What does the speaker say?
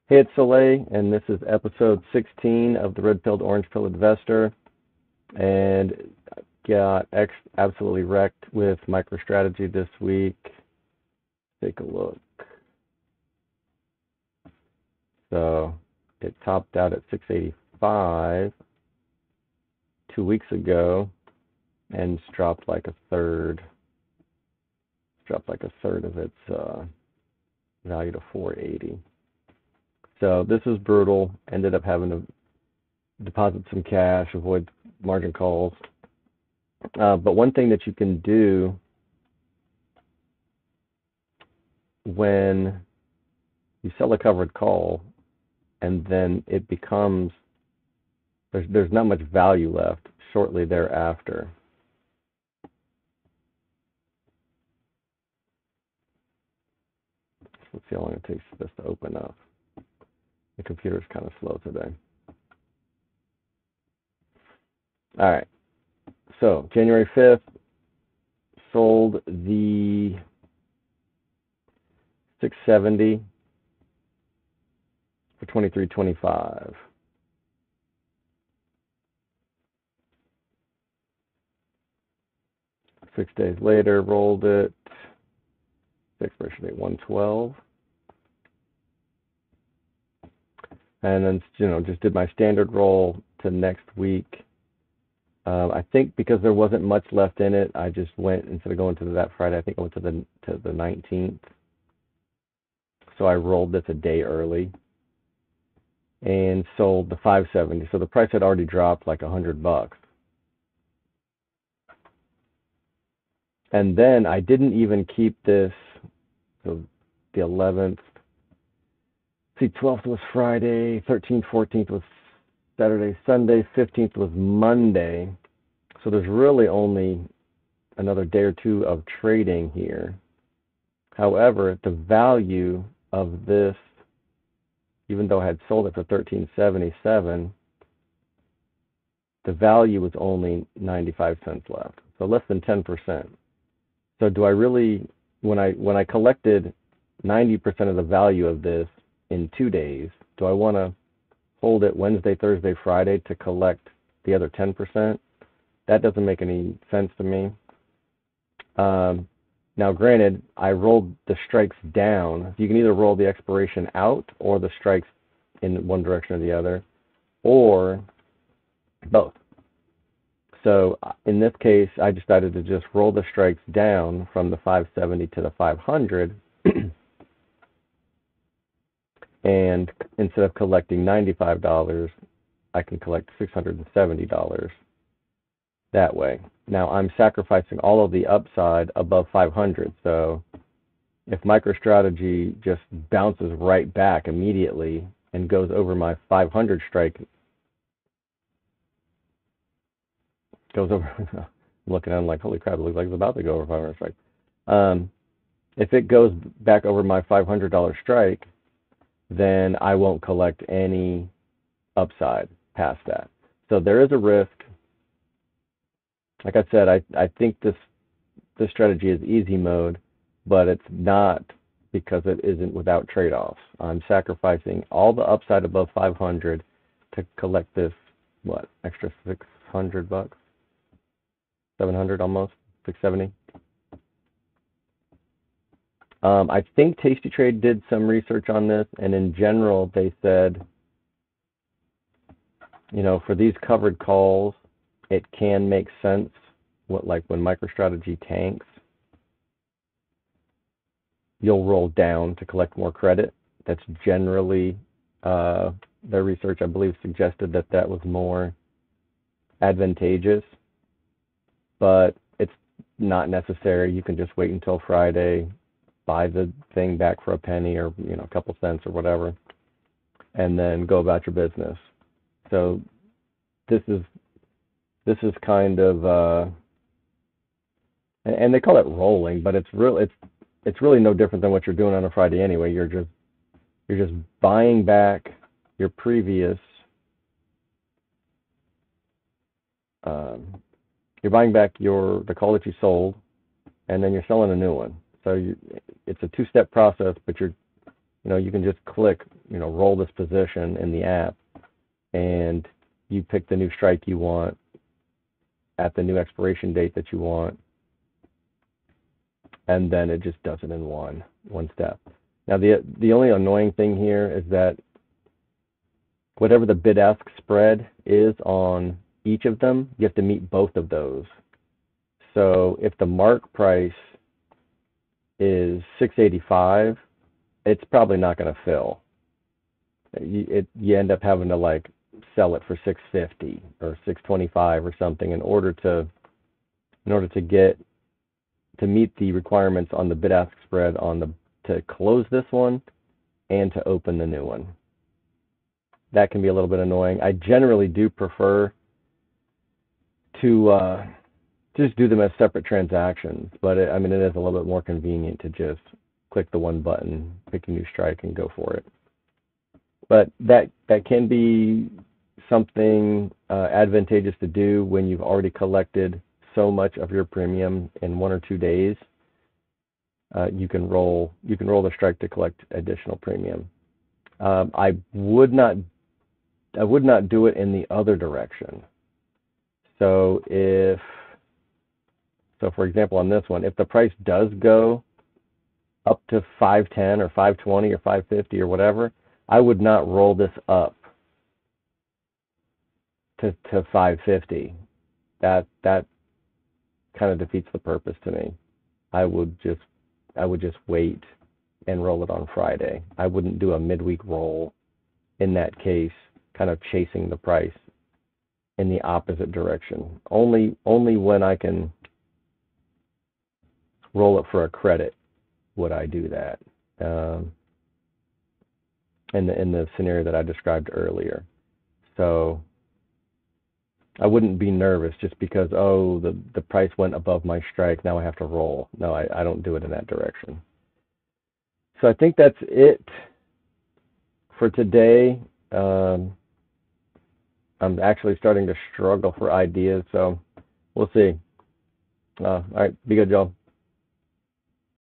Hey, it's Soleil, and this is episode 16 of the Red Pilled Orange Pill Investor, and got absolutely wrecked with MicroStrategy this week. Take a look. So it topped out at 685 2 weeks ago, and it's dropped like a third. Dropped like a third of its value to 480. So this was brutal. Ended up having to deposit some cash, avoid margin calls. But one thing that you can do when you sell a covered call and then it becomes, there's not much value left shortly thereafter. Let's see how long it takes for this to open up. The computer's kind of slow today. All right. So January 5th, sold the 670 for 23.25. Six days later, rolled it. Expiration date 112. And then, just did my standard roll to next week. I think because there wasn't much left in it, I just went, instead of going to that Friday, I think I went to the 19th. So I rolled this a day early and sold the 570. So the price had already dropped like $100. And then I didn't even keep this. So the 11th. See, 12th was Friday, 13th, 14th was Saturday, Sunday, 15th was Monday. So there's really only another day or two of trading here. However, the value of this, even though I had sold it for $13.77, the value was only 95 cents left. So less than 10%. So do I really, when I collected 90% of the value of this in 2 days, do I want to hold it Wednesday, Thursday, Friday to collect the other 10%? That doesn't make any sense to me. Now, granted, I rolled the strikes down. You can either roll the expiration out or the strikes in one direction or the other, or both. So in this case, I decided to just roll the strikes down from the 570 to the 500. And instead of collecting $95, I can collect $670 that way. Now I'm sacrificing all of the upside above 500. So if MicroStrategy just bounces right back immediately and goes over my 500 strike, goes over, I'm looking at it like, holy crap, it looks like it's about to go over 500 strike. If it goes back over my $500 strike, then I won't collect any upside past that. So there is a risk. Like I said, I think this strategy is easy mode, but it's not because it isn't without trade-offs. I'm sacrificing all the upside above 500 to collect this, extra $600, 700 almost, 670. I think Tasty Trade did some research on this, and in general, they said, for these covered calls, it can make sense. Like when MicroStrategy tanks, you'll roll down to collect more credit. That's generally their research, I believe, suggested that was more advantageous, but it's not necessary. You can just wait until Friday, buy the thing back for a penny or a couple cents or whatever, and then go about your business. So this is kind of and they call it rolling, but it's really no different than what you're doing on a Friday anyway. You're just buying back your previous you're buying back the call that you sold, and then you're selling a new one. So it's a two-step process, but you can just click roll this position in the app, and you pick the new strike you want at the new expiration date that you want, and then it just does it in one step. Now the only annoying thing here is that whatever the bid-ask spread is on each of them, you have to meet both of those. So if the mark price is $685, it's probably not going to fill. You end up having to like sell it for $650 or $625 or something in order to meet the requirements on the bid-ask spread to close this one and to open the new one. That can be a little bit annoying. I generally do prefer to just do them as separate transactions, but it is a little bit more convenient to just click the one button, pick a new strike, and go for it. But that can be something advantageous to do when you've already collected so much of your premium in 1 or 2 days. You can roll the strike to collect additional premium. I would not do it in the other direction. So for example, on this one, if the price does go up to 510 or 520 or 550 or whatever, I would not roll this up to 550. That kind of defeats the purpose to me. I would just wait and roll it on Friday. I wouldn't do a midweek roll in that case, kind of chasing the price in the opposite direction. Only when I can roll it for a credit would I do that. In the scenario that I described earlier. So I wouldn't be nervous just because, the price went above my strike, now I have to roll. No, I don't do it in that direction. So I think that's it for today. I'm actually starting to struggle for ideas, so we'll see. All right, be good, y'all.